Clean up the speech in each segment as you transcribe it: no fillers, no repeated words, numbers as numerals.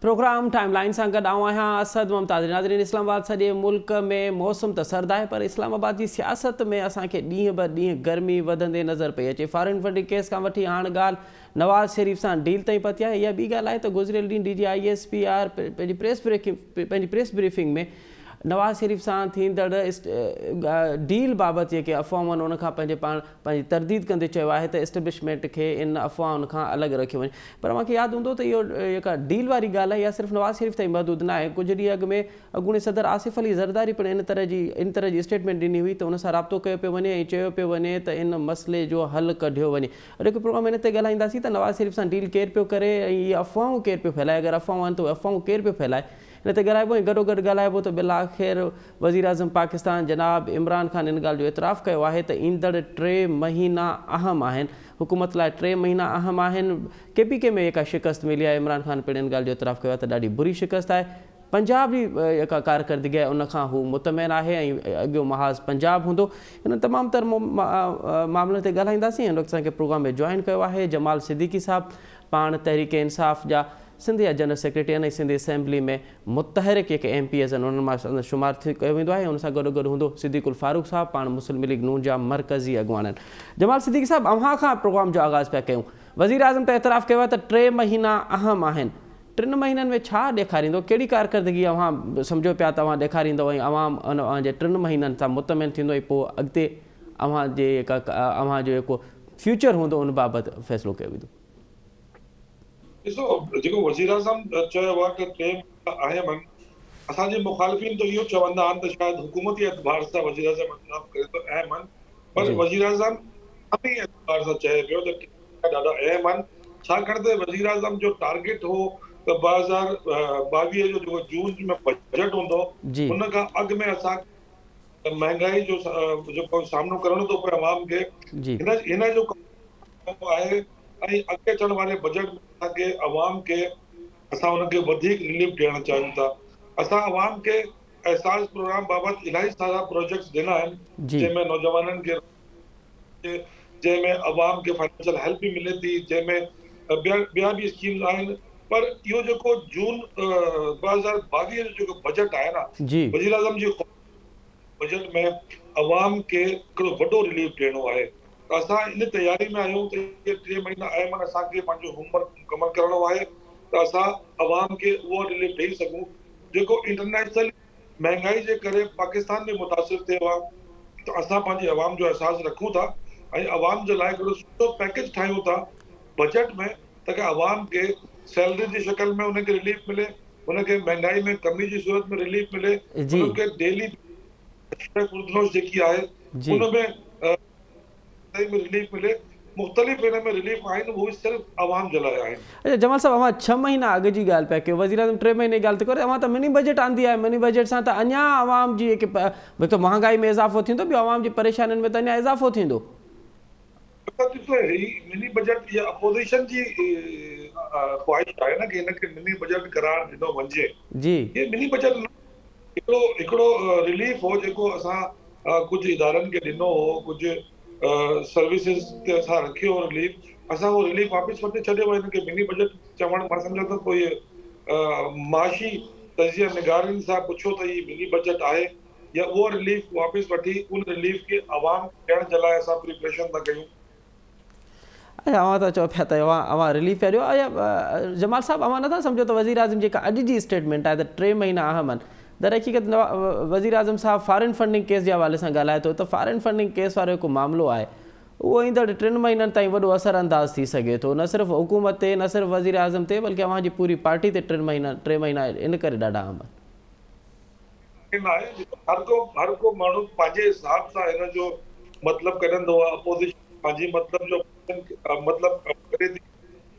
Programme timeline सां गॾु आहियां असद मुमताज़। नाज़रीन, इस्लामाबाद सॼे मुल्क में मौसम त सर्द आहे, पर इस्लामाबाद जी सियासत में असांखे ॾींहं ब ॾींहं गर्मी वधंदे नज़र पई अचे। फॉरेन फंडिंग केस खां वठी हाणे ॻाल्हि नवाज़ शरीफ़ सां डील ताईं पहुती आहे। इहा ॿी ॻाल्हि आहे त गुज़िरियल ॾींहुं DGISPR पंहिंजी प्रेस ब्रीफिंग में नवाज़ शरीफ़ सां थींदड़ डील बाबति जेके अफ़वाहूं आहिनि उनखां पंहिंजी तरदीद कंदे चयो आहे त एस्टेब्लिशमेंट खे इन अफ़वाहुनि खां अलॻि रखियो वञे। पर मूंखे यादि हूंदो त इहो जेका डील वारी ॻाल्हि आहे इहा सिर्फ़ु नवाज़ शरीफ़ ताईं महदूद न आहे। कुझु ॾींहं अॻु में अॻूणे सदर आसिफ़ अली ज़रदारी पिणु इन तरह जी स्टेटमेंट ॾिनी हुई त उन सां राब्तो कयो पियो वञे ऐं चयो पियो वञे त इन मसइले जो हल कढियो वञे। अॼु हिकु प्रोग्राम हिन ते ॻाल्हाईंदासीं त नवाज़ शरीफ़ सां डील केरु पियो करे ऐं इहे अफ़वाहूं केरु पियो फैलाए। अगरि अफ़वाहूं आहिनि त अफ़वाहूं केरु पियो फैलाए, हिन ते ॻाल्हाइबो ऐं गॾोगॾु ॻाल्हाइबो त बिल आख़िर वज़ीर आज़म पाकिस्तान जनाब इमरान ख़ान इन ॻाल्हि जो इतराफ़ु कयो आहे त ईंदड़ 3 महीना अहम आहिनि, हुकूमत लाइ 3 महीना अहम आहिनि। KPK में जेका शिकस्त मिली आहे, इमरान ख़ान पिणु इन ॻाल्हि जो इतराफ़ु कयो आहे त ॾाढी बुरी शिकस्त आहे। पंजाब जी जेका कारकर्दगी आहे उनखां हू मुतमइन आहे ऐं अॻियो महाज़ पंजाब हूंदो। हिन तमामु तर मामलनि ते ॻाल्हाईंदासीं। हिन वक़्तु असांखे प्रोग्राम में जॉइन कयो आहे जमाल सिद्दीकी साहब, पाण तहरीक इंसाफ़ जा सिंध जा जनरल सेक्रेटरी आहिनि ऐं सिंध असेंबली में मुतहरिक जेके MPs आहिनि उन्हनि मां शुमार कयो वेंदो आहे। हुन सां गॾोगॾु हूंदो सिद्दीकुल फारूक साहब, पाण मुस्लिम लीग नून जा मरकज़ी अॻवान आहिनि। जमाल सिद्दीकी साहब, अव्हां खां प्रोग्राम जो आगाज़ पिया कयूं। वज़ीर आज़म त इतराफ़ु कयो आहे त 3 महीना अहम आहिनि। 3 महीननि में छा ॾेखारींदो, कहिड़ी कारकर्दगी अव्हां सम्झो पिया त अव्हां ॾेखारींदव ऐं अव्हां जे 3 महीननि सां मुतमिन थींदो ऐं पोइ अॻिते अव्हांजो जेको फ्यूचर हूंदो उन बाबति फ़ैसिलो कयो वेंदो। ॾिसो, जेको वज़ीर आज़म चयो आहे त 3 महीना अहम आहिनि, असांजे मुखालिफ़िन त इहो चवंदा आहिनि त शायदि हुकूमती एतबार सां वज़ीर आज़म इतलाफ़ करे त अहम आहिनि, पर वज़ीर आज़म अपनी एतबार सां चए पियो त ॾाढा अहम आहिनि। छाकाणि त वज़ीर आज़म जो टारगेट हो त 2022 जो जेको जून में बजट हूंदो उन खां अॻु में असां महांगाई जो जेको सामनो करणो थो पए अवाम खे, हिन जो आहे ऐं अॻिते अचण वारे बजट में असांखे अवाम खे असां हुनखे वधीक रिलीफ ॾियणु चाहियूं था। असां अवाम खे एहसास प्रोग्राम बाबति इलाही सारा प्रोजेक्ट्स ॾिना आहिनि, जंहिंमें नौजवाननि खे, जंहिंमें अवाम खे फाइनेंशियल हेल्प बि मिले थी, जंहिंमें ॿिया बि स्कीम्स आहिनि। पर इहो जेको जून 2022 जो जेको बजट आहे न, वज़ीर आज़म जी बजट में अवाम खे हिकिड़ो वॾो रिलीफ ॾियणो आहे। असां इन तयारी में आहियूं त इहे 3 महीना आहिनि, असांखे पंहिंजो होमवर्क मुकमल करणो आहे त असां अवाम खे उहो रिलीफ ॾेई सघूं जेको इंटरनेशनल महांगाई जे करे पाकिस्तान में मुतासिर थियो आहे। त असां पंहिंजे अवाम जो एहसासु रखूं था ऐं अवाम जे लाइ हिकिड़ो सुठो पैकेज ठाहियूं था बजट में, ताकी अवाम खे सैलरी जी शक्ल में उनखे रिलीफ मिले, उनखे महांगाई में कमी जी सूरत में रिलीफ मिले, उनखे डेली जेकी आहे उनमें रिलीफ मिले। मुख़्तलिफ़ हिन में रिलीफ आहिनि, उहे सिर्फ़ु अवाम जे लाइ आहिनि। अच्छा जमाल साहब, अव्हां 6 महीना अॻु जी ॻाल्हि पिया कयो, वज़ीर आज़म 3 महीने जी ॻाल्हि थो करे, अव्हां त मिनी बजट आंदी आहे। मिनी बजट सां त अञा अवाम जी जेके त महांगाई में इज़ाफ़ो थींदो, ॿियो अवाम जी परेशानियुनि में त अञा इज़ाफ़ो थींदो। मिनी बजट इहा अपोज़िशन जी ख़्वाहिश आहे न कि हिनखे मिनी बजट करार ॾिनो वञे। ये मिनी बजट हिकिड़ो रिलीफ हो जेको असां कुझु इदारनि खे ॾिनो हो, कुझु सर्विसिस ते असां रखियो हो रिलीफ, असां उहो रिलीफ वापसि वठी छॾियो। हिनखे मिनी बजट चवणु मां सम्झां थो कोई माशी तजिया निगारनि सां पुछो त हीउ मिनी बजट आहे या उहो रिलीफ वापसि वठी उन रिलीफ खे अवाम ॾियण जे लाइ असां प्रिपरेशन था कयूं। अच्छा, अव्हां त चओ पिया त अव्हां रिलीफ पिया ॾियो। जमाल साहब, अव्हां नथा सम्झो त वज़ीर आज़म जेका अॼु जी स्टेटमेंट आहे त 3 महीना अहम आहिनि, दर हक़ीक़त वज़ीर आज़म साहब फॉरेन फंडिंग केस जे हवाले सां ॻाल्हाए थो त फॉरेन फंडिंग केस वारो जेको मामिलो आहे उहो ईंदड़ 3 महीननि ताईं वॾो असरअंदाज़ थी सघे थो, न सिर्फ़ु हुकूमत ते, न सिर्फ़ु वज़ीर आज़म ते, बल्कि अव्हांजी पूरी पार्टी ते 3 महीना इन करे ॾाढा अहम आहिनि। हर को माण्हू पंहिंजे हिसाब सां हिन जो मतिलबु कढंदो आहे। अपोज़िशन पंहिंजी मतिलबु जो मतिलबु करे थी,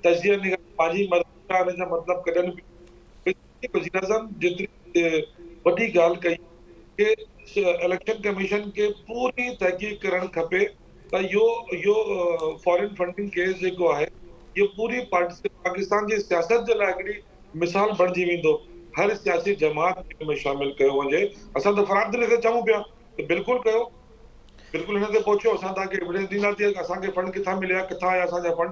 तजिया निगार पंहिंजी मतिलबु कढनि। वज़ीर आज़म जेतिरी वॾी ॻाल्हि कई कि इलेक्शन कमीशन खे पूरी तहक़ीक़ करणु खपे त इहो फॉरेन फंडिंग केस जेको आहे इहो पूरी पाकिस्तान जी सियासत जे लाइ हिकिड़ी मिसाल बणिजी वेंदो। हर सियासी जमात में शामिल कयो वञे। असां त फराद दिली ते चऊं पिया त बिल्कुलु कयो, बिल्कुलु हिन ते पहुचो। असां तव्हांखे एविडेंस ॾींदासीं कि असांखे फंड किथां मिलिया, किथां आया असांजा फंड।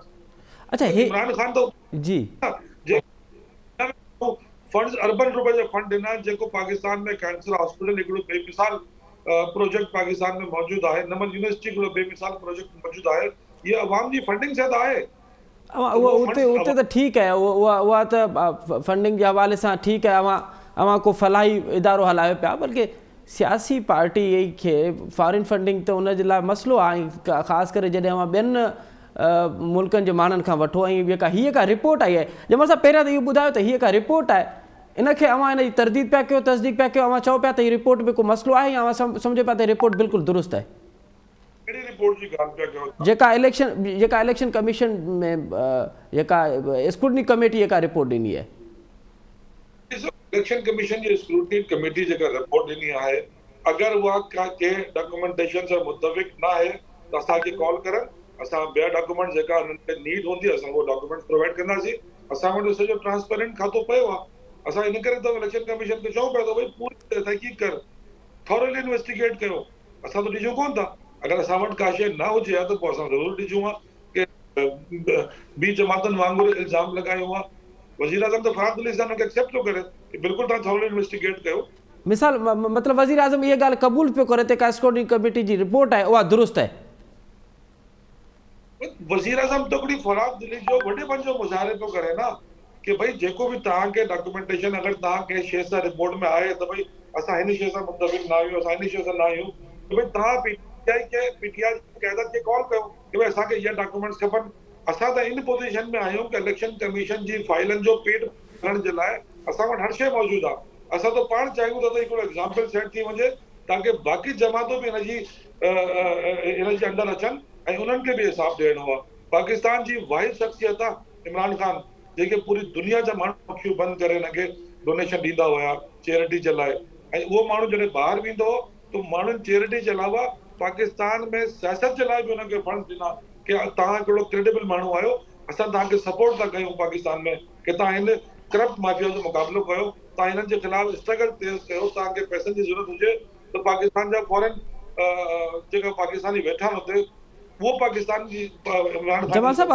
अच्छा, इमरान ख़ान तो जी फंड्स अर्बन रुपए जो फंड ॾिना जेको पाकिस्तान में कैंसर हॉस्पिटल हिकिड़ो बेमिसाल प्रोजेक्ट पाकिस्तान में मौजूद है, नमन यूनिवर्सिटी हिकिड़ो बेमिसाल प्रोजेक्ट मौजूद है, ये अवाम जी फंडिंग से आहे। उते तो ठीक है, उहा तो फंडिंग के हवाले से ठीक है, अवां को फलाही इदारो हलायो पिया, बल्कि सियासी पार्टी के फॉरेन फंडिंग तो उन मसलो आहे, ख़ासि करे जॾहिं अवां ॿियनि मुल्कनि जे माण्हुनि खां वठो। ऐं हीअ का रिपोर्ट आई आहे, जंहिंमहिल सां पहिरियां त इहो ॿुधायो त हीअ का रिपोर्ट आहे, इनखे अवां इन जी तरदीद पिया कयो, तस्दीक पिया कयो, अवां चओ पिया त हीअ रिपोर्ट में को मसलो आहे, या अवां सम्झो पिया त रिपोर्ट बिल्कुलु दुरुस्त आहे? जेका इलेक्शन कमीशन में जेका स्क्रूटनी कमेटी जेका रिपोर्ट ॾिनी आहे, इलेक्शन कमीशन जी स्क्रूटनी कमेटी जेका रिपोर्ट ॾिनी आहे, अगर उहा के डॉक्यूमेंटेशन से मुतफिक ना है तो असांखे कॉल करन, असां ॿिया डॉक्यूमेंट जेका उन्हनि खे नीड हूंदी असां वो डॉक्यूमेंट प्रोवाइड कंदासीं। असां वटि सॼो ट्रांसपेरेंट खातो पियो आहे, असां इन करे तो इलेक्शन कमीशन खे चऊं पिया त भई पूरी तहक़ीक़ कर, थॉरली इन्वेस्टिगेट कयो। असां तो ॾिसूं कोन था, अगर असां वटि का शइ न हुजे त पोइ असां ज़रूर ॾिसूं कि ॿी जमातनि वांगुरु इल्ज़ाम लॻायो आहे। वज़ीर आज़म तो फराद अली साहब खे एक्सेप्ट थो करे कि बिल्कुलु तव्हां थॉरली इन्वेस्टिगेट कयो। मिसाल मतलब वज़ीर आज़म ये ॻाल्हि क़बूल पियो करे त का स्क्रूटनी कमेटी जी रिपोर्ट आहे उहा दुरुस्त आहे। वज़ीर आज़म तो हिकिड़ी फराद दिली जो वॾेपन जो मुज़ाहिरो पियो करे न कि भई जेको बि तव्हांखे डॉक्यूमेंटेशन अगर तव्हां कंहिं शइ सां रिपोर्ट में आहे त भई असां हिन शइ सां मुतफ़िक़ न आहियूं, असां हिन शइ सां न आहियूं, त भई तव्हां पीटीआई क़यादत खे कॉल कयो कि भई असांखे इहा डॉक्यूमेंट्स खपनि। असां त इन पोजीशन में आहियूं कि इलेक्शन कमीशन जी फाइलनि जो पेट भरण जे लाइ असां वटि हर शइ मौजूदु आहे। असां तो पाण चाहियूं था त हिकिड़ो एग्ज़ाम्पल सेट थी वञे ताकि बाक़ी जमातूं बि हिन जे अंदरि अचनि ऐं उन्हनि खे बि हिसाब ॾियणो आहे। पाकिस्तान जी वाहिद शख्सियत आहे इमरान खान, जेके पूरी दुनिया जा माण्हू अखियूं बंदि करे हिनखे डोनेशन ॾींदा हुआ चैरिटी जे लाइ, ऐं उहो माण्हू जॾहिं ॿाहिरि वेंदो हो त माण्हुनि चैरिटी जे अलावा पाकिस्तान में सियासत जे लाइ बि हुनखे फंड ॾिना कि तव्हां हिकिड़ो क्रेडिबल माण्हू आहियो, असां तव्हांखे सपोर्ट था कयूं पाकिस्तान में कि तव्हां हिन करप्ट माफिया जो मुक़ाबिलो कयो, तव्हां हिननि जे ख़िलाफ़ स्ट्रगल तेज़ कयो, तव्हांखे पैसनि जी ज़रूरत हुजे त पाकिस्तान जा फॉरेन जेका पाकिस्तानी वेठा हुते वो पाकिस्तान जी जमाल साहब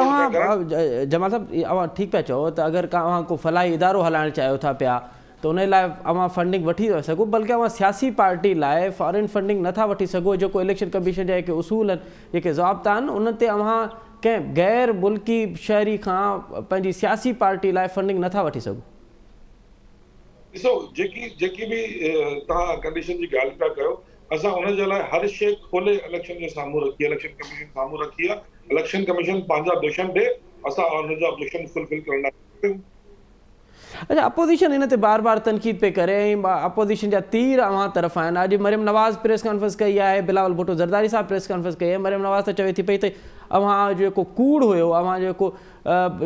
अवां ठीक पिया चओ त अगर अवां को फलाही इदारो हलाइण चाहियो था पिया तो उन लाइ अवां फंडिंग वठी था सघो, बल्कि अवां सियासी पार्टी लाइ फॉरेन फंडिंग नथा वठी सघो। जेको इलेक्शन कमीशन जा जेके उसूल आहिनि, जेके ज़ाब्ता आहिनि, उन ते अवां कंहिं गैर मुल्की शहरी खां पंहिंजी सियासी पार्टी लाइ फंडिंग नथा वठी सघो। ॾिसो जेकी बि तव्हां कंडीशन जी ॻाल्हि पिया कयो, असां उन जे लाइ हर शइ खोले इलेक्शन जे साम्हूं रखी आहे, इलेक्शन कमीशन साम्हूं रखी आहे। इलेक्शन कमीशन पंहिंजा ऑब्जेक्शन ॾे, असां उन जा ऑब्जेक्शन फुलफिल करण लाइ। अच्छा, अपोजिशन इन ते बार बार तनक़ीद पे करे, अपोजिशन जा तीर अवां तरफ़ आहिनि। अॼु मरियम नवाज़ प्रेस कॉन्फ्रेंस कई आहे, बिलावल भुट्टो ज़रदारी साहब प्रेस कॉन्फ्रेंस कई आहे। मरियम नवाज़ त चवे थी पई त अवां जेको कूड़ हुयो, अवां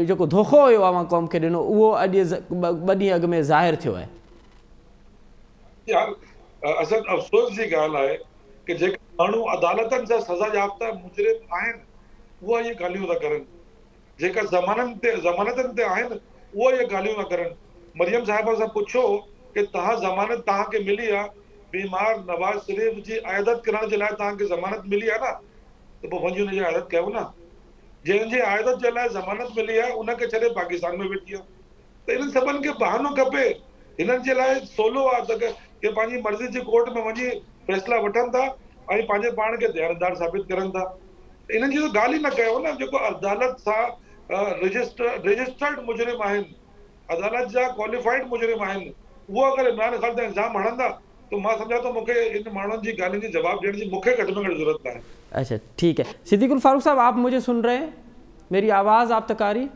जेको धोखो हुयो अवां क़ौम खे ॾिनो, उहो अॼु ॿ ॾींहं अॻु में ज़ाहिर थियो आहे। यार असल अफ़सोस जी ॻाल्हि आहे कि जेके माण्हू अदालतनि सां सज़ा याफ़्ता मुजरिम आहिनि उहा इहे ॻाल्हियूं था करनि, जेका ज़मानतनि ते आहिनि उहा इहे ॻाल्हियूं था करनि। मरियम साहिबा सां पुछो कि तव्हां ज़मानत तव्हांखे मिली आहे, बीमार नवाज़ शरीफ़ जी आयदत करण जे लाइ तव्हांखे ज़मानत मिली आहे न, त पोइ वञी हुनजी आयदत कयो न। जंहिंजी आयदत जे लाइ ज़मानत मिली आहे उनखे छॾे पाकिस्तान में वेठी आहे, त इन्हनि सभिनि खे बहानो खपे। हिननि जे लाइ सवलो आहे त कि पंहिंजी मर्ज़ी जी कोर्ट में वञी फ़ैसिला वठनि था ऐं पंहिंजे पाण खे दयानतदार साबित करनि था। इन्हनि जी त ॻाल्हि ई न कयो न, जेको अदालत सां रजिस्टर्ड मुजरिम आहिनि, अदालत जा क्वालिफाइड मुजरिम आहिनि, वो अगर इमरान खान ते इल्ज़ाम हणंदा तो मां समझा तो मूंखे इन माण्हुनि जी ॻाल्हियुनि जी जवाब ॾियण जी मूंखे घटि में घटि ज़रूरत आहे। अच्छा ठीक है, सिद्दीकुल फारूक साहब आप मुझे सुन रहे हैं, मेरी आवाज़ आप तक आ रही?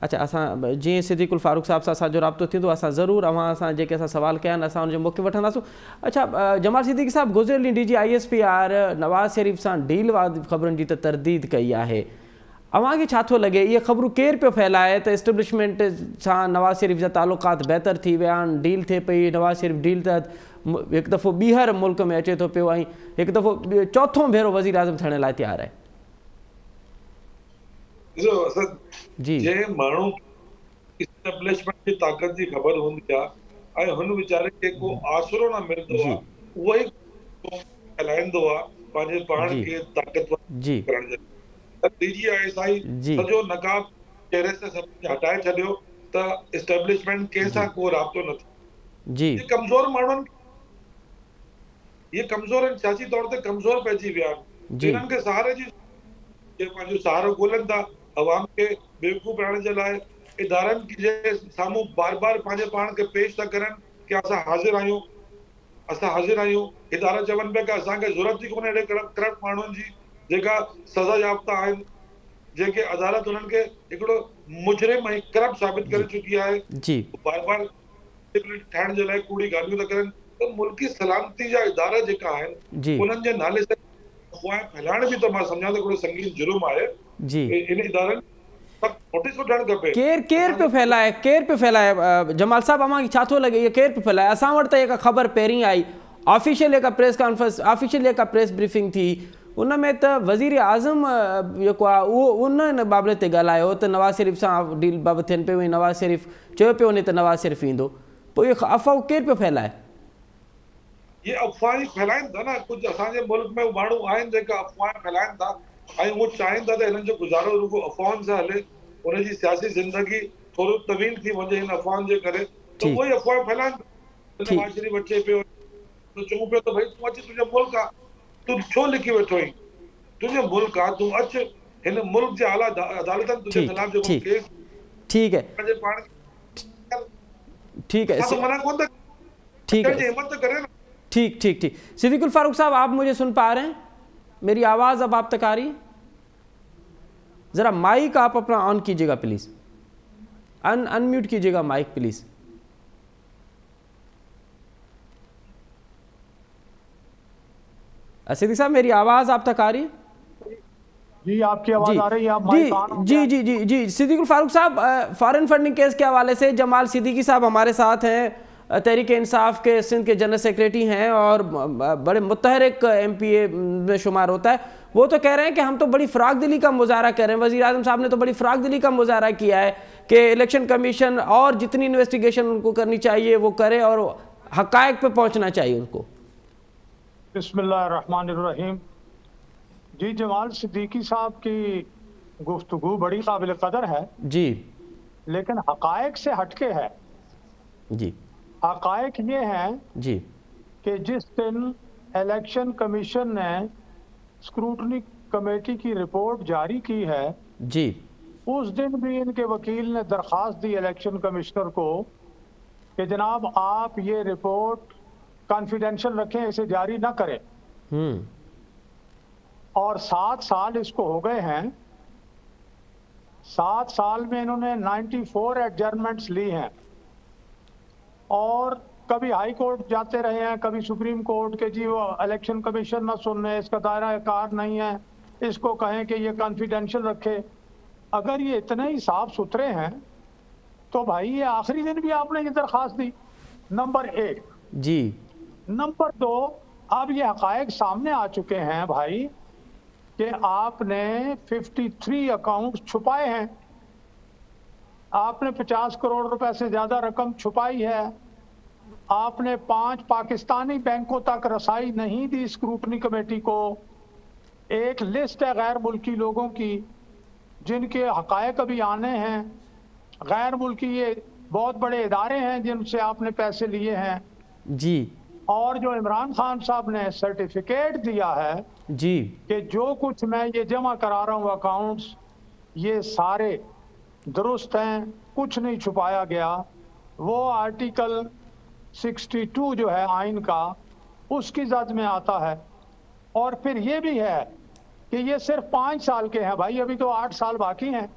अच्छा, असां जीअं सिद्दीकुल फारूक साहब सां असांजो राब्तो थींदो असां ज़रूरु असां जेके असां सवाल कया आहिनि असां उनजो मौक़ो वठंदासीं। अच्छा, जमाल सिद्दीकी साहब, गुज़िरियल ॾींहुं DG ISPR नवाज़ शरीफ़ सां डील वारी ख़बरुनि जी त तरदीद कई आहे, अवांखे छा थो लॻे इहे ख़बरूं केरु पियो फैलाए त एस्टेब्लिशमेंट सां नवाज़ शरीफ़ जा तालुक़ात बहितर थी विया आहिनि, डील थिए पई, नवाज़ शरीफ़ डील त हिकु दफ़ो ॿीहर मुल्क में अचे थो पियो ऐं हिकु दफ़ो चौथों भेरो वज़ीर आज़म थियण लाइ तयारु आहे? जी, जंहिं माण्हू एस्टेब्लिशमेंट जी ताक़त जी ख़बर हूंदी आहे ऐं हुन वीचारे खे को आसरो न मिलंदो आहे, उहो ई फैलाईंदो आहे पंहिंजे पाण खे ताक़तवर करण जे लाइ। DG ISI सॼो नकाब चेहरे से हटाए छॾियो त एस्टेब्लिशमेंट कंहिंसां को राब्तो न थियो। जी ये कमज़ोर माण्हुनि, ये कमज़ोर आहिनि, सियासी तौर ते कमज़ोर पइजी विया आहिनि। जी इन्हनि खे सहारे जी, ये पंहिंजो सहारो ॻोल्हनि था अवाम खे बेवकूफ़ बणाइण जे लाइ। इदारनि जे साम्हूं बार बार पंहिंजे पाण खे पेश था करनि कि असां हाज़िर आहियूं, असां हाज़िर आहियूं। इदारा चवनि पिया कि असांखे ज़रूरत ई कोन्हे अहिड़े करप्ट माण्हुनि जी जेका सज़ा याफ़्ता आहिनि, जेके अदालत उन्हनि खे हिकिड़ो मुजरिम ऐं करप्ट साबित करे चुकी आहे। जी बार बार ठाहिण जे लाइ कूड़ी ॻाल्हियूं था करनि। त मुल्की सलामती जा इदारा जेका आहिनि जी उन्हनि जे नाले सां अफ़वाह फैलाइण बि त मां सम्झां थो हिकिड़ो संगीन जुर्म आहे। जी इन इदारनि सख़्तु नोटिस वठणु खपे। केर पे फैलाए, केर पे फैलाए? जमाल साहब अमां छा थो लॻे इहे केर पे फैलाए? असां वटि त हिकु ख़बर पहिरीं आई, ऑफिशियल हिकु प्रेस कॉन्फ्रेंस, ऑफिशियल हिकु प्रेस ब्रीफिंग थी, उन में त वज़ीर आज़म जेको आहे उहो उन बाबति ते ॻाल्हायो त नवाज़ शरीफ़ सां डील बाबति थियनि पियूं, ऐं नवाज़ शरीफ़ चयो पियो वञे त नवाज़ शरीफ़ ईंदो। पोइ इहे अफ़वाहूं केर पियो फैलाए? ये अफ़वाह फैलाइनि था न, कुझु असांजे मुल्क में माण्हू आहिनि जेका अफ़वाह फैलाइनि था ऐं उहो चाहिनि था त हिननि जो गुज़ारो रुगो अफ़वाहनि सां हले, उनजी सियासी ज़िंदगी थोरो तवील थी वञे हिन अफ़वाहनि जे करे। त उहो ई अफ़वाह फैलाइनि। नवाज़ शरीफ़ अचे पियो तो चऊं पियो त भई तूं अच, तुंहिंजो मुल्क आहे, तूं छो लिखी वेठो आहीं? तुंहिंजो मुल्क आहे, तूं अच। हिन मुल्क जे आला अदालतनि तुंहिंजे ख़िलाफ़ जेको केस ठीक है पंहिंजे पाण ठीक है तो मना कौन था, ठीक है हिम्मत करे ना। ठीक ठीक ठीक। सिद्दीकुल फारूक साहब, आप मुझे सुन पा रहे हैं? मेरी आवाज़ अब आप तक आ रही है? ज़रा माइक आप अपना ऑन कीजिएगा प्लीज़, अनम्यूट कीजिएगा माइक प्लीज़। सिद्दीक साहब, मेरी आवाज़ आप तक आ रही है? जी, आपकी आवाज़ आ रही है। आप माइक ऑन हो जी जी जी जी। सिद्दीकुल फारूक साहब, फॉरेन फंडिंग केस के हवाले से जमाल सिद्दीकी साहब हमारे साथ हैं, तहरीक इंसाफ के सिंध के जनरल सेक्रेटरी हैं और बड़े मुतहरिक MPA में शुमार होता है। वो तो कह रहे हैं कि हम तो बड़ी फ़राक दिली का मुजाहरा कर रहे हैं, वज़ीर आज़म साहब ने तो बड़ी फ़राक दिली का मुजाहरा किया है कि इलेक्शन कमीशन और जितनी इन्वेस्टिगेशन उनको करनी चाहिए वो करे और हक़ाइक़ पे पहुँचना चाहिए उनको। बिस्मिल्लाहिर्रहमानिर्रहीम। जी, जमाल सिद्दीकी साहब की गुफ्तगू बड़ी काबिल कदर है जी, लेकिन हक़ाइक़ से हटके है। जी हक़ाइक़ ये हैं जी कि जिस दिन इलेक्शन कमीशन ने स्क्रूटनी कमेटी की रिपोर्ट जारी की है, जी उस दिन भी इनके वकील ने दरख्वास्त दी इलेक्शन कमिश्नर को कि जनाब आप ये रिपोर्ट कॉन्फिडेंशियल रखें, इसे जारी ना करें। और 7 साल इसको हो गए हैं। 7 साल में इन्होंने 94 एडजर्नमेंट्स ली हैं और कभी हाई कोर्ट जाते रहे हैं, कभी सुप्रीम कोर्ट के जी वो इलेक्शन कमीशन ना सुन रहे, इसका दायरा कार नहीं है, इसको कहें कि ये कॉन्फिडेंशियल रखे। अगर ये इतने ही साफ सुथरे हैं तो भाई ये आखिरी दिन भी आपने ये दरख्वास्त दी, नंबर 1। जी नंबर 2, अब ये हक़ाइक़ सामने आ चुके हैं भाई कि आपने 53 अकाउंट छुपाए हैं, आपने 50 करोड़ रुपए से ज़्यादा रकम छुपाई है, आपने 5 पाकिस्तानी बैंकों तक रसाई नहीं दी स्क्रूटनी कमेटी को। एक लिस्ट है गैर मुल्की लोगों की जिनके हक़ाइक़ अभी आने हैं। गैर मुल्की ये बहुत बड़े इदारे हैं जिनसे आपने पैसे लिए हैं जी। और जो इमरान खान साहब ने सर्टिफिकेट दिया है जी कि जो कुछ मैं ये जमा करा रहा हूँ अकाउंट्स, ये सारे दुरुस्त हैं, कुछ नहीं छुपाया गया। वो आर्टिकल 62 जो है आइन का, उसकी जद में आता है। और फिर ये भी है कि ये सिर्फ 5 साल के हैं भाई, अभी तो 8 साल बाकी हैं,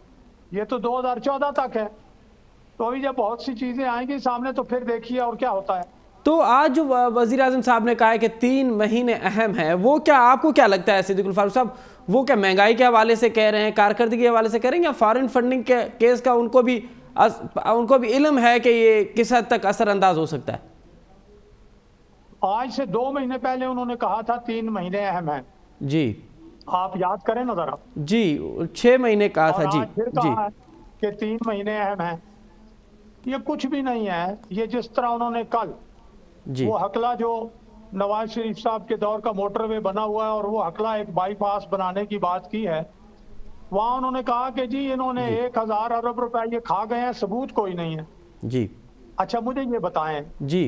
ये तो 2014 तक है। तो अभी जब बहुत सी चीज़ें आएंगी सामने तो फिर देखिए और क्या होता है। तो आज जो वज़ीर आज़म साहब ने कहा है कि 3 महीने अहम हैं, वो क्या आपको क्या लगता है सिद्दीकुल फारूक साहब, वो क्या महंगाई के हवाले से कह रहे हैं, कारकर्दगी के हवाले से कह रहे हैं, या फॉरेन फंडिंग के केस का उनको भी इल्म है कि ये किस हद तक असरअंदाज हो सकता है? आज से 2 महीने पहले उन्होंने कहा था 3 महीने अहम हैं। जी, आप याद करें ना जरा। जी 6 महीने कहा था। जी फिर कहा है कि 3 महीने अहम हैं। ये कुछ भी नहीं है। ये जिस तरह उन्होंने कल वो हकला जो नवाज शरीफ साहब के दौर का मोटरवे बना हुआ है और वो हकला एक बाईपास बनाने की बात की है, वहां उन्होंने कहा कि जी इन्होंने 1000 अरब रुपए ये खा गए हैं, सबूत कोई नहीं है। जी अच्छा मुझे ये बताएं जी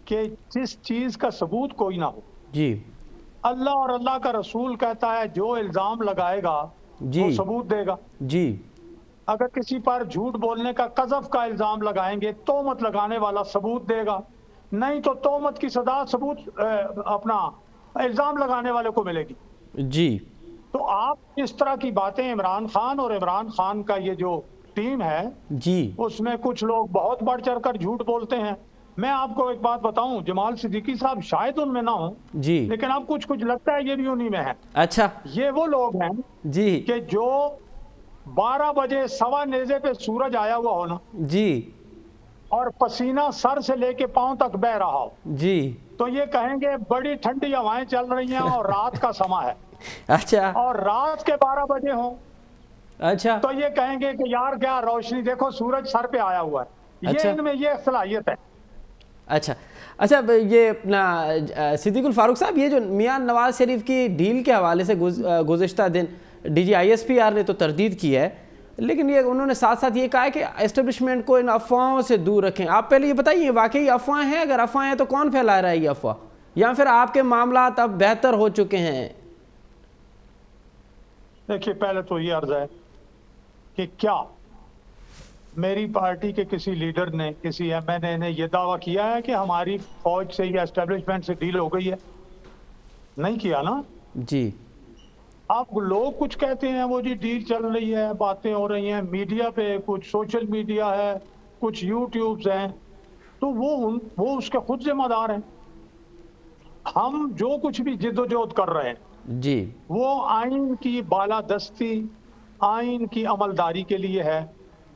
कि जिस चीज का सबूत कोई ना हो, जी अल्लाह और अल्लाह का रसूल कहता है जो इल्जाम लगाएगा जी वो सबूत देगा। जी अगर किसी पर झूठ बोलने का, कज़फ का इल्जाम लगाएंगे, तोहमत लगाने वाला सबूत देगा, नहीं तो तोहमत की सजा सबूत अपना इल्जाम लगाने वाले को मिलेगी। जी तो आप इस तरह की बातें, इमरान खान और इमरान खान का ये जो टीम है जी उसमें कुछ लोग बहुत बढ़ चढ़ कर झूठ बोलते हैं। मैं आपको एक बात बताऊं, जमाल सिद्दीकी साहब शायद उनमें ना हो, जी लेकिन अब कुछ कुछ लगता है ये भी उन्हीं में है। अच्छा ये वो लोग हैं जी कि जो 12 बजे सवा नेज़े पे सूरज आया हुआ हो ना, जी और पसीना सर से लेके पांव तक बह रहा हो, जी तो ये कहेंगे बड़ी ठंडी हवाएं चल रही हैं और रात का समय है। अच्छा और रात के 12 बजे हो अच्छा तो ये कहेंगे कि यार क्या रोशनी, देखो सूरज सर पे आया हुआ है। अच्छा। ये इनमें ये सलाहियत है। अच्छा अच्छा ये अपना सिद्दीकुल फारूक साहब, ये जो मियां नवाज शरीफ की डील के हवाले से गुज़िश्ता दिन DGISPR ने तो तरदीद की है, लेकिन ये उन्होंने साथ साथ ये कहा है कि एस्टेब्लिशमेंट को इन अफवाहों से दूर रखें। आप पहले ये बताइए वाकई अफवाहें हैं? अगर अफवाहें हैं तो कौन फैला रहा है ये अफवाह, या फिर आपके मामला अब बेहतर हो चुके हैं? देखिए पहले तो ये अर्ज है कि क्या मेरी पार्टी के किसी लीडर ने, किसी MNA ने यह दावा किया है कि हमारी फौज से या एस्टेब्लिशमेंट से डील हो गई है? नहीं किया ना जी। आप लोग कुछ कहते हैं वो जी डील चल रही है, बातें हो रही हैं मीडिया पे, कुछ सोशल मीडिया है, कुछ यूट्यूब्स हैं, तो वो उसके खुद जिम्मेदार हैं। हम जो कुछ भी जिद्दोजहद कर रहे हैं जी वो आइन की बालादस्ती, आइन की अमलदारी के लिए है।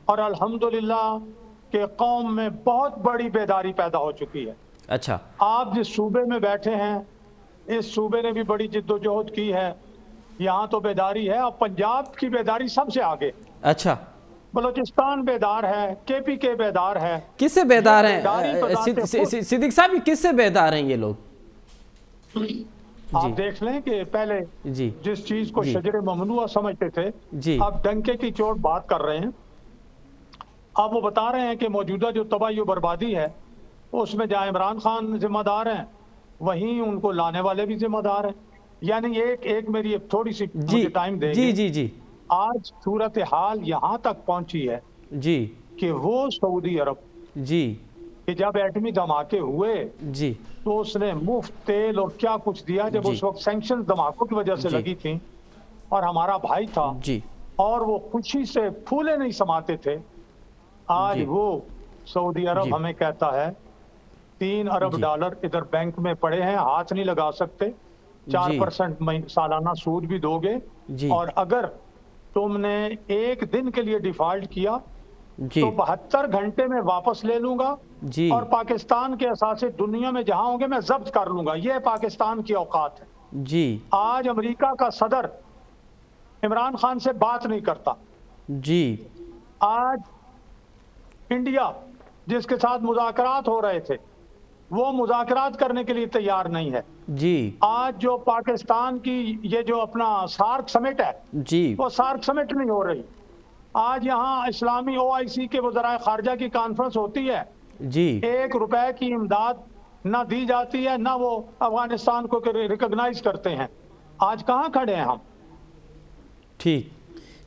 और अल्हम्दुलिल्लाह के कौम में बहुत बड़ी बेदारी पैदा हो चुकी है। अच्छा आप जिस सूबे में बैठे हैं, इस सूबे ने भी बड़ी जिद्दोजहद की है, यहाँ तो बेदारी है। अब पंजाब की बेदारी सबसे आगे, अच्छा बलूचिस्तान बेदार है, KPK बेदार है। किससे बेदार हैं तो सिद्दीक साहब, किससे बेदार हैं ये लोग? आप देख लें कि पहले जी जिस चीज को शजर ममनुआ समझते थे, जी अब डंके की चोट बात कर रहे हैं। अब वो बता रहे हैं कि मौजूदा जो तबाही बर्बादी है उसमें जहाँ इमरान खान जिम्मेदार हैं, वहीं उनको लाने वाले भी जिम्मेदार हैं। यानी एक मेरी एक थोड़ी सी टाइम देंगे। जी जी जी आज सूरत हाल यहाँ तक पहुंची है जी कि वो सऊदी अरब जी कि जब एटमी धमाके हुए जी तो उसने मुफ्त तेल और क्या कुछ दिया, जब उस वक्त सैंक्शन धमाकों की वजह से लगी थी और हमारा भाई था जी और वो खुशी से फूले नहीं समाते थे। आज वो सऊदी अरब हमें कहता है 3 अरब डॉलर इधर बैंक में पड़े हैं, हाथ नहीं लगा सकते, 4% सालाना सूद भी दोगे, और अगर तुमने एक दिन के लिए डिफॉल्ट किया तो 72 घंटे में वापस ले लूंगा और पाकिस्तान के असासे दुनिया में जहां होंगे मैं जब्त कर लूंगा। ये पाकिस्तान की औकात है जी। आज अमेरिका का सदर इमरान खान से बात नहीं करता जी। आज इंडिया जिसके साथ मुज़ाकरात हो रहे थे वो मुज़ाकरात करने के लिए तैयार नहीं है जी। आज जो पाकिस्तान की ये जो अपना सार्क समिट है जी, वो सार्क समिट नहीं हो रही। आज यहाँ इस्लामी OIC के वज़राए खारजा की कॉन्फ्रेंस होती है जी। 1 रुपए की इमदाद ना दी जाती है, ना वो अफगानिस्तान को रिकॉग्नाइज करते हैं। आज कहाँ खड़े हैं हम? ठीक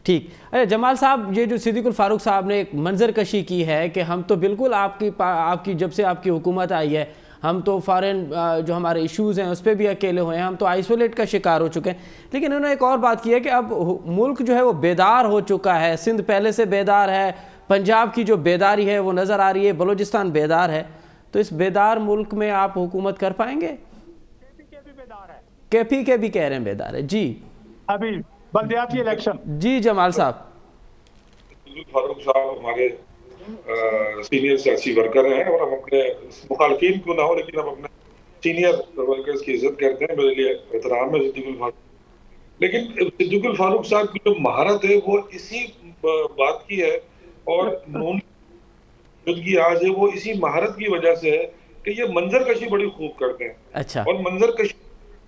ठीक। अरे जमाल साहब, ये जो सिद्दीकुल फारूक साहब ने एक मंजर कशी की है कि हम तो बिल्कुल आपकी जब से आपकी हुकूमत आई है हम तो फॉरेन जो हमारे इश्यूज़ हैं उस पर भी अकेले हुए हैं, हम तो आइसोलेट का शिकार हो चुके हैं। लेकिन उन्होंने एक और बात की है कि अब मुल्क जो है वो बेदार हो चुका है। सिंध पहले से बेदार है, पंजाब की जो बेदारी है वो नज़र आ रही है, बलूचिस्तान बेदार है। तो इस बेदार मुल्क में आप हुकूमत कर पाएंगे? KPK भी कह रहे हैं बेदार है जी। अभी बल्दियाती इलेक्शन जी जमाल साहब। फारूक साहब हमारे सीनियर सियासी वर्कर हैं और हम अपने मुखालफिन क्यों ना हो लेकिन हम अपने सीनियर वर्कर्स की इज्जत करते हैं। मेरे लिए एहतराम है सिद्दीकुल फारूक, लेकिन सिद्दीकुल फारूक साहब की जो महारत है वो इसी बात की है और की आज है वो इसी महारत की वजह से है कि ये मंजर कशी बड़ी खूब करते हैं। अच्छा। और मंजर कशी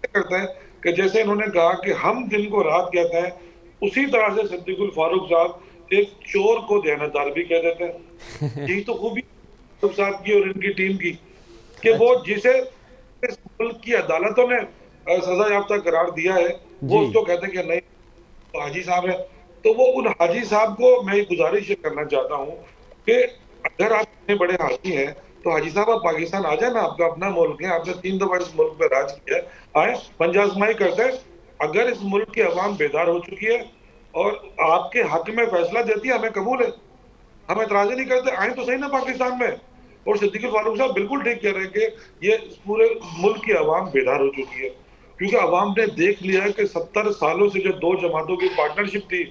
करते हैं कि जैसे इन्होंने कहा कि हम दिन को रात कहते हैं उसी तरह से सिद्दीकुल फारूक साहब एक चोर को देनदार भी कह देते हैं। यही तो खूबी फारूक साहब की और इनकी टीम की कि वो जिसे इस मुल्क की अदालतों ने सजा याफ्ता करार दिया है, वो उसको कहते हैं कि नहीं तो हाजी साहब है। तो वो उन हाजी साहब को मैं एक गुजारिश करना चाहता हूँ कि अगर आप इतने बड़े हाजी हैं तो हाजी साहब आप पाकिस्तान आ जाए ना, आपका अपना मुल्क है, आपने 3 दफा इस मुल्क में राज किया है, आए पंजाजमाई करते हैं। अगर इस मुल्क की आवाम बेदार हो चुकी है और आपके हक में फैसला देती है, हमें कबूल है, हम एतराज नहीं करते, आए तो सही ना पाकिस्तान में। और सिद्दीकुल फारूक साहब बिल्कुल ठीक कह रहे हैं कि ये पूरे मुल्क की आवाम बेदार हो चुकी है, क्योंकि आवाम ने देख लिया है कि 70 सालों से जो 2 जमातों की पार्टनरशिप थी,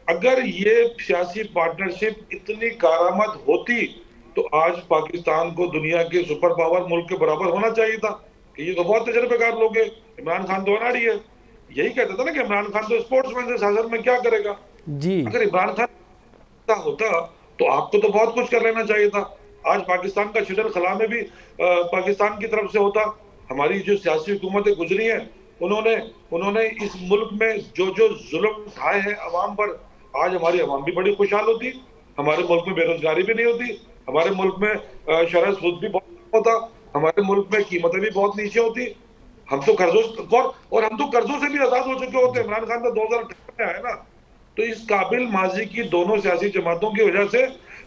अगर ये सियासी पार्टनरशिप इतनी कारामद होती तो आज पाकिस्तान को दुनिया के सुपर पावर मुल्क के बराबर होना चाहिए था कि ये तो बहुत तजर्बेकार लोग हैं। इमरान खान तो अनाड़ी है, यही कहता था ना कि इमरान खान तो स्पोर्ट्समैन से सियासत में क्या करेगा जी। अगर इमरान खान होता तो आपको तो बहुत कुछ कर लेना चाहिए था। आज पाकिस्तान का शटर खला में भी पाकिस्तान की तरफ से होता। हमारी जो सियासी हुकूमतें गुजरी हैं, उन्होंने इस मुल्क में जो जो जुल्म उठाए हैं अवाम पर, आज हमारी अवाम भी बड़ी खुशहाल होती, हमारे मुल्क में बेरोजगारी भी नहीं होती, हमारे मुल्क में शरह सूद भी बहुत होता, हमारे मुल्क में कीमतें भी बहुत नीचे होती। हम तो कर्जों और हम तो कर्जों से भी आजाद हो चुके होते। इमरान खान तो 2018 में आया ना। तो इस काबिल माजी की दोनों सियासी जमातों की वजह से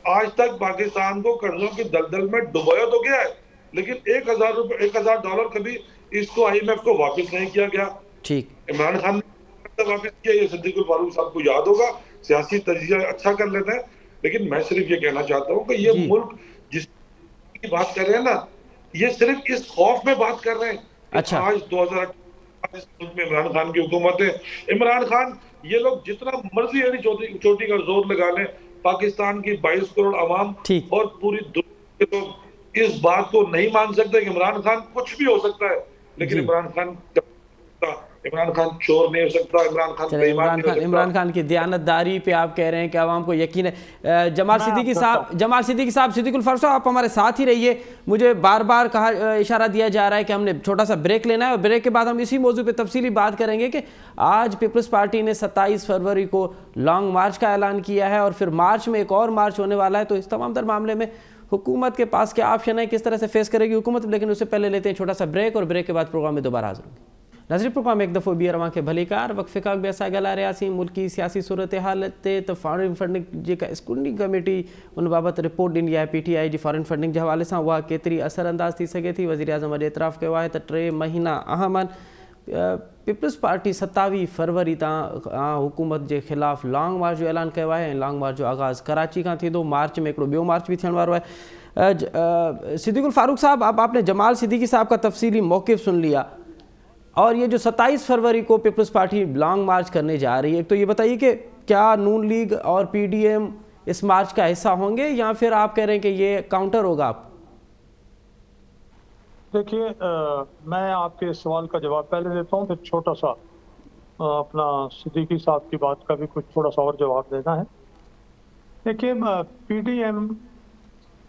आज तक पाकिस्तान को कर्जों की दलदल में डुबोया तो गया है, लेकिन $1000 कभी इसको IMF को वापस नहीं किया गया। ठीक, इमरान खान ने वापस किया, ये सिद्दीकुल फारूक साहब को याद होगा, सियासी तजिया अच्छा कर लेते हैं। लेकिन मैं सिर्फ ये कहना चाहता हूँ कि ये मुल्क जिसकी बात कर रहे हैं ना, ये सिर्फ इस खौफ में बात कर रहे हैं। अच्छा, आज 2018 इस मुल्क में इमरान खान की हुकूमत है। इमरान खान, ये लोग जितना मर्जी यानी चोटी का जोर लगा लें, पाकिस्तान की 22 करोड़ आवाम और पूरी दुनिया के लोग इस बात को नहीं मान सकते कि इमरान खान कुछ भी हो सकता है, लेकिन इमरान खान चोर नहीं हो सकता, इमरान खान की दयानतदारी पे आप कह रहे हैं कि आवाम को यकीन है। जमाल सिद्दीकी साहब, सिद्दीकुल फारूक साहब, आप हमारे साथ ही रहिए। मुझे बार बार इशारा दिया जा रहा है कि हमने छोटा सा ब्रेक लेना है और ब्रेक के बाद हम इसी मौजू पे तफसीली बात करेंगे कि आज पीपल्स पार्टी ने 27 फरवरी को लॉन्ग मार्च का ऐलान किया है और फिर मार्च में एक और मार्च होने वाला है। तो इस तमाम तर मामले में हुकूमत के पास क्या ऑप्शन है, किस तरह से फेस करेगी हुकूमत। लेकिन उससे पहले लेते हैं छोटा सा ब्रेक और ब्रेक के बाद प्रोग्राम में दोबारा हाजिर होंगे। नजरी प्रोग्राम एक दफ़ो बी रवां के भलीकार वक्फे का बेसा गला रियासी मुल्की सियासी सूरत हालत तो फॉरेन फंडिंग जेका स्क्रूटनी कमेटी उन बाबत रिपोर्ट ॾिनी आहे PTI जी फॉरेन फंडिंग के हवाले से वह केतरी असरअंदाज थी सके थी। वज़ीर आज़म अॼु एतराफ़ किया है तो 3 महीना अहम आहिनि। पीपल्स पार्टी 27 फरवरी तां हुकूमत के खिलाफ़ लॉन्ग मार्च जो ऐलान किया है। लॉन्ग मार्च जो आगाज़ कराची का थींदो, मार्च में एक ॿियो मार्च भी थियण वारो है। सिद्दीकुल फारूक साहब, आपने जमाल सिद्दीकी साहब का तफसीली मौक़िफ़ सुन लिया और ये जो 27 फरवरी को पीपल्स पार्टी लॉन्ग मार्च करने जा रही है, तो ये बताइए कि क्या नून लीग और PDM इस मार्च का हिस्सा होंगे या फिर आप कह रहे हैं कि ये काउंटर होगा? आप देखिए, मैं आपके सवाल का जवाब पहले देता हूँ, फिर छोटा सा अपना सिद्दीकी साहब की बात का भी कुछ थोड़ा सा और जवाब देना है। देखिए, PDM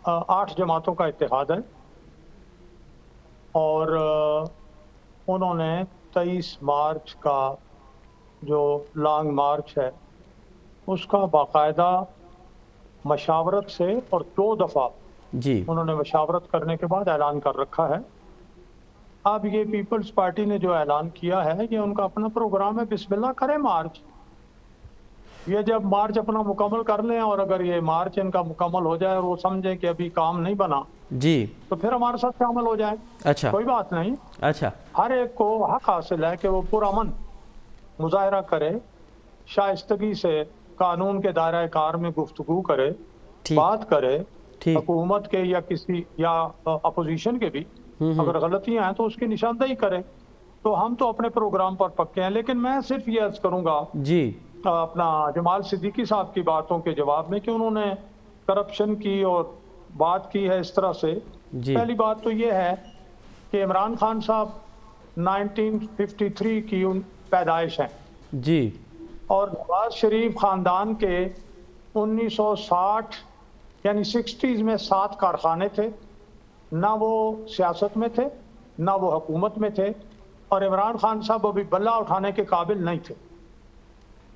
8 जमातों का इत्तेहाद है और उन्होंने 23 मार्च का जो लॉन्ग मार्च है उसका बाकायदा मशावरत से और 2 दफ़ा जी उन्होंने मशावरत करने के बाद ऐलान कर रखा है। अब ये पीपल्स पार्टी ने जो ऐलान किया है ये उनका अपना प्रोग्राम है, बिस्मिल्लाह करें मार्च। ये जब मार्च अपना मुकम्मल कर लें और अगर ये मार्च इनका मुकम्मल हो जाए और वो समझे कि अभी काम नहीं बना जी तो फिर हमारे साथ शामिल हो जाए। अच्छा, कोई बात नहीं। अच्छा, हर एक को हक हासिल है कि वो पुरअमन मुजाहरा करे, शाइस्तगी से कानून के दायरा कार में गुफ्तगू करे, बात करे, हुकूमत के या किसी या अपोजिशन के भी अगर गलतियां हैं तो उसकी निशानदेही करे। तो हम तो अपने प्रोग्राम पर पक्के हैं। लेकिन मैं सिर्फ ये अर्ज करूंगा जी अपना जमाल सिद्दीकी साहब की बातों के जवाब में कि उन्होंने करप्शन की और बात की है इस तरह से। पहली बात तो ये है कि इमरान खान साहब 1953 की पैदाइश हैं जी और नवाज शरीफ खानदान के 1960 यानी 60s में 7 कारखाने थे। ना वो सियासत में थे ना वो हुकूमत में थे और इमरान खान साहब अभी बल्ला उठाने के काबिल नहीं थे।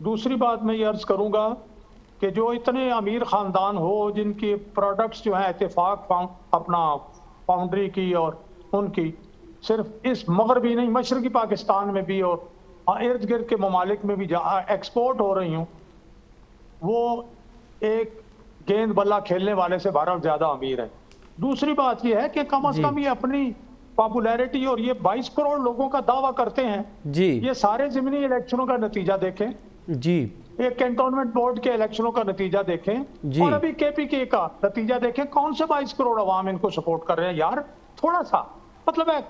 दूसरी बात मैं ये अर्ज करूंगा कि जो इतने अमीर खानदान हो जिनकी प्रोडक्ट्स जो हैं इत्तेफाक अपना फाउंड्री की और उनकी सिर्फ इस मगरबी नहीं मशरकी पाकिस्तान में भी और इर्द गिर्द के ममालिक में भी जहाँ एक्सपोर्ट हो रही हूँ, वो एक गेंद बल्ला खेलने वाले से भारत ज्यादा अमीर है। दूसरी बात ये है कि कम से कम ये अपनी पॉपुलैरिटी और ये 22 करोड़ लोगों का दावा करते हैं जी, ये सारे ज़मीनी इलेक्शनों का नतीजा देखें जी, एक कैंटोनमेंट बोर्ड के इलेक्शनों का नतीजा देखें और अभी केपीके का नतीजा देखें, कौन से 22 करोड़ अवाम इनको सपोर्ट कर रहे हैं यार। थोड़ा सा मतलब है,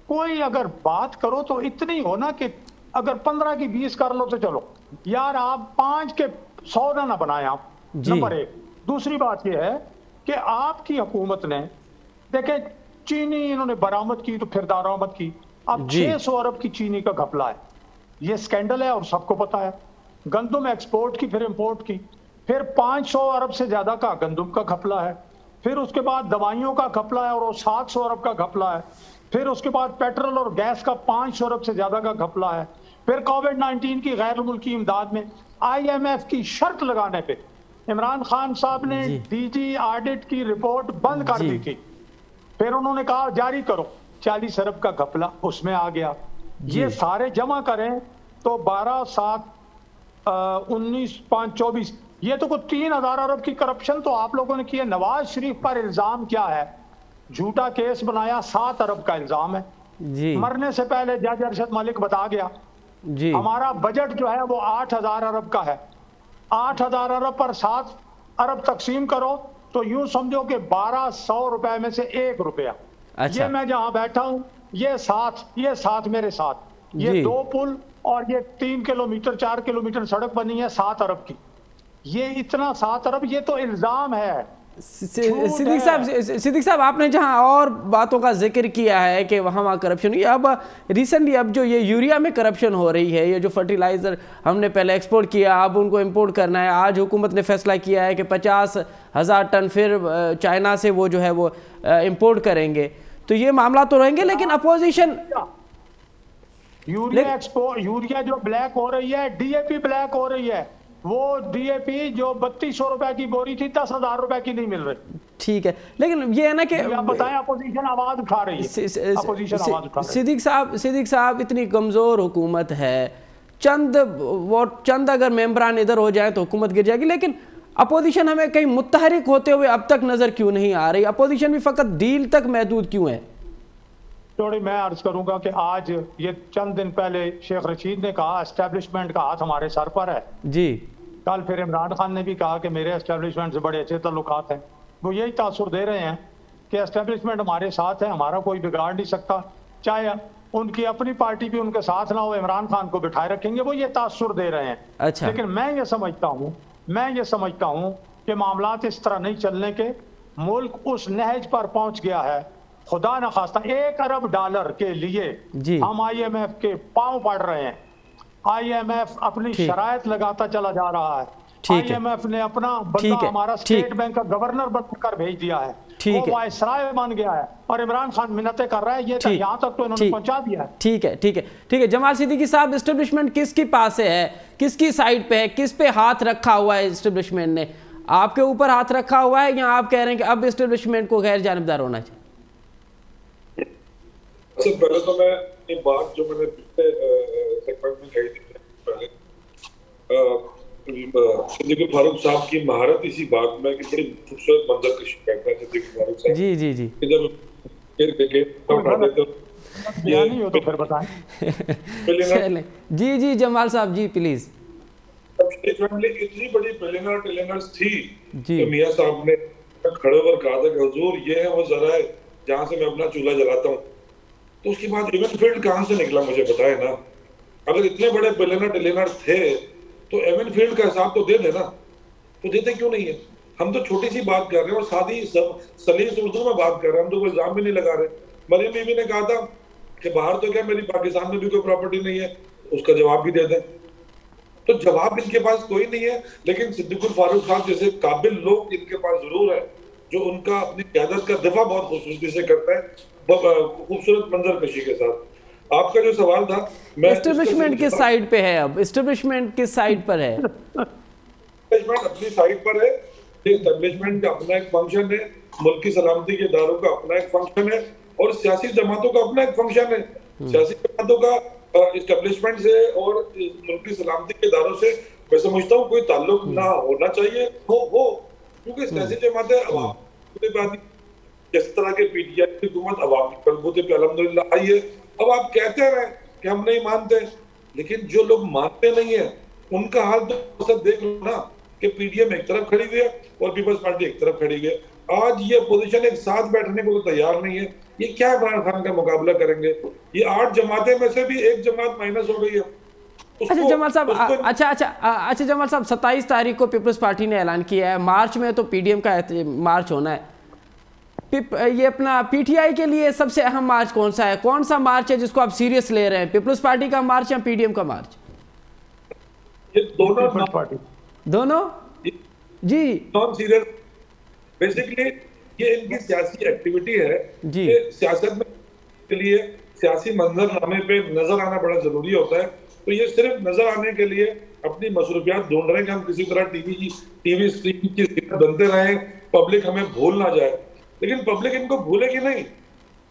कोई अगर बात करो तो इतनी हो ना कि अगर 15 की 20 कर लो तो चलो यार, आप 5 के 100 ना बनाए आप, नंबर 1। दूसरी बात यह है कि आपकी हुकूमत ने देखे चीनी इन्होंने बरामद की तो फिर दरामद की, अब 600 अरब की चीनी का घपला है, ये स्कैंडल है और सबको पता है। गंदुम एक्सपोर्ट की फिर इंपोर्ट की, फिर 500 अरब से ज्यादा का गंदुम का घपला है, फिर उसके बाद दवाइयों का घपला है और वो 700 अरब का घपला है, फिर उसके बाद पेट्रोल और गैस का 500 अरब से ज्यादा का घपला है, फिर कोविड-19 की गैर मुल्की इमदाद में IMF की शर्त लगाने पे इमरान खान साहब ने DG ऑडिट की रिपोर्ट बंद कर दी थी, फिर उन्होंने कहा जारी करो, 40 अरब का घपला उसमें आ गया। ये सारे जमा करें तो 12, 7, 19, 5, 24, ये तो कोई 3000 अरब की करप्शन तो आप लोगों ने की है। नवाज शरीफ पर इल्जाम क्या है? झूठा केस बनाया, 7 अरब का इल्जाम है जी। मरने से पहले जज अरशद मलिक बता गया जी, हमारा बजट जो है वो 8000 अरब का है, 8000 अरब पर 7 अरब तकसीम करो तो यूं समझो कि 1200 रुपए में से 1 रुपया। ये मैं जहां बैठा हूं, ये साथ मेरे साथ, ये 2 पुल और ये 3 किलोमीटर 4 किलोमीटर सड़क बनी है 7 अरब की, ये इतना 7 अरब, ये तो इल्जाम है। सिद्दीक साहब, आपने जहां और बातों का जिक्र किया है कि वहाँ करप्शन हुई, अब रिसेंटली अब जो ये यूरिया में करप्शन हो रही है, ये जो फर्टिलाइजर हमने पहले एक्सपोर्ट किया अब उनको इंपोर्ट करना है, आज हुकूमत ने फैसला किया है कि 50,000 टन फिर चाइना से वो जो है वो इंपोर्ट करेंगे, तो ये मामला तो रहेंगे। लेकिन अपोजिशन यूरिया जो ब्लैक हो रही है, DAP ब्लैक हो रही है, वो DAP जो 3200 रुपए की बोरी थी 10,000 रुपए की नहीं मिल रही। ठीक है, लेकिन ये है ना कि आप बताएं, अपोजिशन आवाज उठा रही है, अपोजिशन आवाज उठा रही है। सिद्दीक साहब, इतनी कमजोर हुकूमत है, चंद अगर मेंबरान इधर हो जाए तो हुकूमत गिर जाएगी, लेकिन अपोजिशन हमें कहीं मुत्तहरिक होते हुए अब तक नजर क्यों नहीं आ रही? अपोजिशन भी फकत डील तक महदूद क्यों है? थोड़ी मैं अर्ज करूंगा कि आज ये चंद दिन पहले शेख रशीद ने कहा एस्टेब्लिशमेंट का हाथ हमारे सर पर है जी, कल फिर इमरान खान ने भी कहा कि मेरे एस्टेब्लिशमेंट से बड़े अच्छे ताल्लुकात हैं। वो यही तासुर दे रहे हैं कि एस्टेब्लिशमेंट हमारे साथ है, हमारा कोई बिगाड़ नहीं सकता, चाहे उनकी अपनी पार्टी भी उनके साथ ना हो, इमरान खान को बिठाए रखेंगे, वो ये तासुर दे रहे हैं। अच्छा। लेकिन मैं ये समझता हूँ कि मामलात इस तरह नहीं चलने के, मुल्क उस नहज पर पहुंच गया है, खुदा न खास्ता $1 अरब के लिए हम IMF के पांव पड़ रहे हैं। IMF अपनी शरायत लगाता चला जा रहा है, IMF ने अपना बंदा हमारा स्टेट बैंक का गवर्नर बनकर भेज दिया है, वो वायसराय बन गया है और इमरान खान मिन्नतें कर रहा है, ये यहाँ तक तो इन्होंने पहुंचा दिया है। ठीक है जमाल सिद्दीकी साहब, एस्टेब्लिशमेंट किसके पास है, किसकी साइड पे है, किस पे हाथ रखा हुआ है? एस्टेब्लिशमेंट ने आपके ऊपर हाथ रखा हुआ है या आप कह रहे हैं कि अब एस्टेब्लिशमेंट को गैर जानिबदार होना चाहिए? सबसे पहले तो मैं ये बात जो मैंने पिछले सेगमेंट में कही थी पहले, सिद्दीकी फारूक साहब की महारत इसी बात में कि बड़ी खूबसूरत मंजर कशी करते हैं सिद्दीकी फारूक साहब। जी जी जी, जब तो फिर बताएं। जी जमाल साहब जी प्लीज। इतनी बड़ी प्रिलिमिनरी थी कि मियां साहब ने खड़े होकर कहा था कि हुजूर ये है वो जरा है जहां से मैं अपना चूल्हा जलाता हूँ, तो उसके बाद एवनफील्ड कहां से निकला मुझे बताए ना। अगर इतने बड़े बिलियनर थे तो एवनफील्ड का हिसाब तो दे देना, तो देते क्यों नहीं है? हम तो छोटी सी बात कर रहे हैं और साथ ही सलीस उर्दू में बात कर रहे हैं, हम तो कोई इल्जाम भी नहीं लगा रहे। मरियम बीबी ने कहा था कि बाहर तो क्या मेरी पाकिस्तान में भी कोई प्रॉपर्टी नहीं है, उसका जवाब भी दे दें, तो जवाब इनके पास कोई नहीं है। लेकिन सिद्दीकी फारूक साहब जैसे काबिल लोग इनके पास जरूर है, जो उनका अपनी क़यादत का दिफा बहुत खूबसूरती से करता है, खूबसूरत मंजर कशी के साथ। आपका जो सवाल था, मैं एस्टेब्लिशमेंट किस साइड पे है? अब एस्टेब्लिशमेंट किस साइड पर है? एस्टेब्लिशमेंट अपनी साइड पर है। एस्टेब्लिशमेंट का अपना एक फंक्शन है, मुल्क की सलामती के इदारों का अपना एक फंक्शन है, और सियासी जमातों का अपना एक फंक्शन है। सियासी जमातों का एस्टेब्लिशमेंट से और मुल्क की सलामती के इदारों से मैं समझता हूँ कोई ताल्लुक ना होना चाहिए, हो क्योंकि सियासी जमातें अवाम, जिस तरह के पीटीआई की हुकूमत अवाम के बलबूते पे अल्हम्दुलिल्लाह आई है। अब आप कहते हैं कि हम नहीं मानते, लेकिन जो लोग मानते नहीं है उनका हाल तो सब देख लो ना, कि पीडीएम एक तरफ खड़ी हुई है और पीपल्स पार्टी एक तरफ खड़ी हुई है। आज ये अपोजिशन एक साथ बैठने को तो तैयार नहीं है। ये क्या इमरान खान का मुकाबला करेंगे? ये 8 जमातें में से भी एक जमात माइनस हो गई है। अच्छा जमाल साहब, अच्छा जमाल साहब, 27 तारीख को पीपल्स पार्टी ने ऐलान किया है, मार्च में तो पीडीएम का मार्च होना है। ये अपना पीटीआई के लिए सबसे अहम मार्च कौन सा है? कौन सा मार्च है जिसको आप सीरियस ले रहे हैं? पीपल्स पार्टी का मार्च या पीडीएम का मार्च? ये दोनों पार्टी, दोनों जी नॉन सीरियस। बेसिकली ये इनकी सियासी एक्टिविटी है जी। सियासत में के लिए सियासी मंजरनामे पे नजर आना बड़ा जरूरी होता है, तो ये सिर्फ नजर आने के लिए अपनी मसरूफियात ढूंढ रहे हैं कि हम किसी तरह टीवी स्क्रीन की बनते रहें, पब्लिक हमें भूल ना जाए। लेकिन पब्लिक इनको भूलेगी नहीं,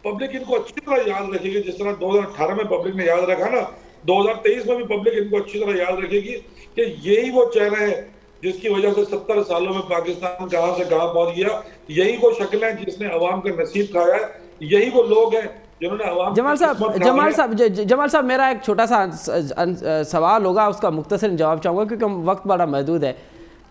पब्लिक इनको अच्छी तरह याद रखेगी। जिस तरह 2018 में पब्लिक ने याद रखा ना, 2023 में भी पब्लिक इनको अच्छी तरह याद रखेगी कि यही वो चेहरे हैं जिसकी वजह से 70 सालों में पाकिस्तान कहां से कहां पहुंच गया। यही वो शक्ल है जिसने अवाम का नसीब खाया है। यही वो लोग हैं जिन्होंने अवाम। जमाल साहब मेरा एक छोटा सा सवाल होगा, उसका मुख्तसर जवाब चाहूंगा क्योंकि वक्त बड़ा महदूद है।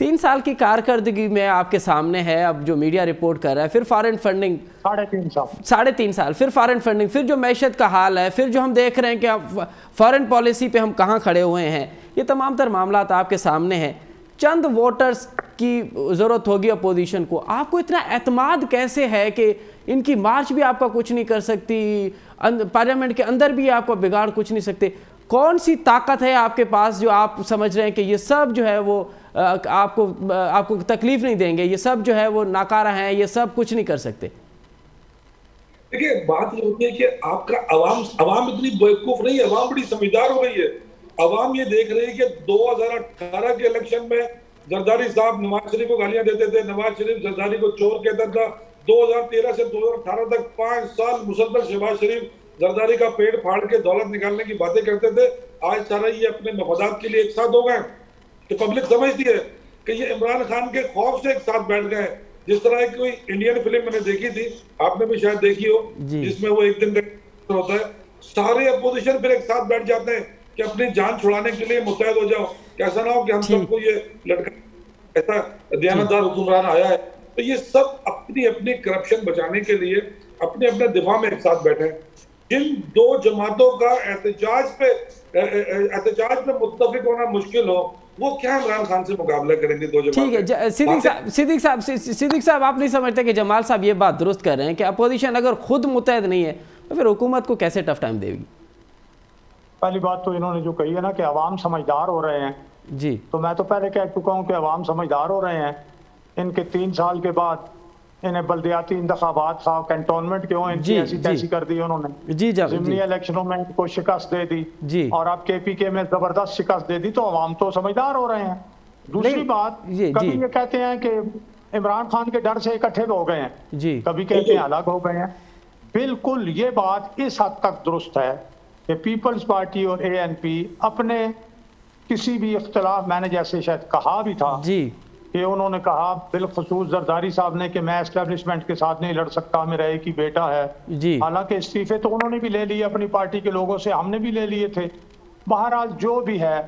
3 साल की कारकर्दगी में आपके सामने है, अब जो मीडिया रिपोर्ट कर रहा है, फिर फॉरेन फंडिंग 3.5 साल, फिर फॉरेन फंडिंग, फिर जो मैशत का हाल है, फिर जो हम देख रहे हैं कि फॉरेन पॉलिसी पे हम कहाँ खड़े हुए हैं, ये तमाम तर मामला आपके सामने हैं। चंद वोटर्स की ज़रूरत होगी अपोजिशन को। आपको इतना एतमाद कैसे है कि इनकी मार्च भी आपका कुछ नहीं कर सकती, पार्लियामेंट के अंदर भी आपको बिगाड़ कुछ नहीं सकते? कौन सी ताकत है आपके पास जो आप समझ रहे हैं कि ये सब जो है वो आपको तकलीफ नहीं देंगे, ये सब जो है वो नाकारा हैं, ये सब कुछ नहीं कर सकते? देखिए, बात ये होती है कि आपका अवाम इतनी बेवकूफ नहीं है, अवाम बड़ी समझदार हो गई है। अवाम ये देख रही है कि 2018 के इलेक्शन में जरदारी साहब नवाज शरीफ को गालियां देते थे, नवाज शरीफ जरदारी को चोर कहता था। 2013 से 2018 तक 5 साल मुसलसल शहबाज शरीफ जरदारी का पेड़ फाड़ के दौलत निकालने की बातें करते थे। आज सारा ये अपने मफादात के लिए एक साथ हो गए, तो पब्लिक समझती है कि ये इमरान खान के खौफ से एक साथ बैठ गए। जिस तरह की कोई इंडियन फिल्म मैंने देखी थी, आपने भी शायद देखी हो, जिसमें वो एक दिन होता है, सारे अपोजिशन फिर एक साथ बैठ जाते हैं कि अपनी जान छुड़ाने के लिए मुतहद हो जाओ, कैसा ना हो कि हम सबको ये लड़का ऐसा दयानतदार हुक्मरान आया है। तो ये सब अपनी अपनी करप्शन बचाने के लिए अपने अपने दिफा में एक साथ बैठे हैं। जिन 2 जमातों का एहतजाज पे मुत्तफिक होना मुश्किल हो, वो क्या इमरान खान से मुकाबला करेंगे 2 जमातें? ठीक है सिद्दीक साहब, आप नहीं समझते कि जमाल साहब ये बात दुरुस्त कर रहे हैं कि अपोजिशन अगर खुद मुतहद नहीं है तो फिर हुकूमत को कैसे टफ टाइम देगी? पहली बात तो इन्होंने जो कही है ना कि अवाम समझदार हो रहे हैं जी, तो मैं तो पहले कह चुका हूं कि अवाम समझदार हो रहे हैं। इनके 3 साल के बाद इन्हें बल्दियाती इंतखाबात था, कैंटोनमेंट क्यों इनकी ऐसी तैसी कर दी उन्होंने, ज़िमनी इलेक्शनों में इनको शिकस्त दे दी और अब केपीके में जबरदस्त शिकस्त दे दी, तो अवाम तो समझदार हो रहे हैं। दूसरी बात, कभी ये कहते हैं कि इमरान खान के डर से इकट्ठे हो गए हैं, कभी कहते हैं अलग हो गए हैं। बिल्कुल ये बात इस हद तक दुरुस्त है कि पीपल्स पार्टी और एएनपी अपने किसी भी इख्तिलाफ, मैंने जैसे शायद कहा भी था कि उन्होंने कहा बिलखुसूस जरदारी साहब ने कि मैं एस्टेब्लिशमेंट के साथ नहीं लड़ सकता, मेरा एक ही बेटा है। हालांकि इस्तीफे तो उन्होंने भी ले लिए अपनी पार्टी के लोगों से, हमने भी ले लिए थे। बहरहाल जो भी है,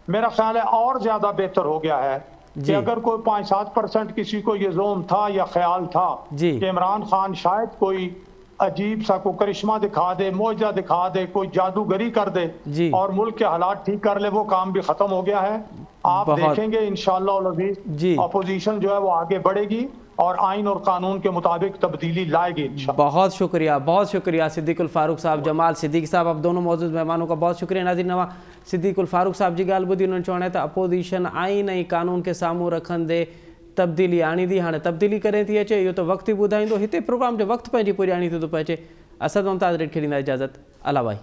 मेरा ख्याल है और ज्यादा बेहतर हो गया है कि अगर कोई 5-7% किसी को ये जोम था या ख्याल था कि इमरान खान शायद कोई अजीब सा कोई करिश्मा दिखा दे, मोजा दिखा दे, कोई जादूगरी कर दे और मुल्क के हालात ठीक कर ले, वो काम भी खत्म हो गया है। आप देखेंगे इंशाअल्लाह अपोजिशन जो है वो आगे बढ़ेगी और आइन और कानून के मुताबिक तब्दीली लाएगी। बहुत शुक्रिया सिद्दीकुल फारूक साहब, जमाल सिद्दीक साहब, आप दोनों मौजूद मेहमानों का बहुत शुक्रिया। नाज़रीन, नवा सिद्दीकुल फारूक साहब जी ॻाल्हि ॿुधी, उन्होंने चवणु आहे त अपोजिशन आइन ऐं कानून के साम्हूं रखंदे तब्दीली आणी थी, हाणे तब्दीली करे थी अचे, इहो त वक़्तु ई ॿुधाईंदो। हिते प्रोग्राम जो वक़्तु पंहिंजी पूरी आणी थो पइजे। असद मुमताज़ रेड खे ॾींदा इजाज़त। अला भाई।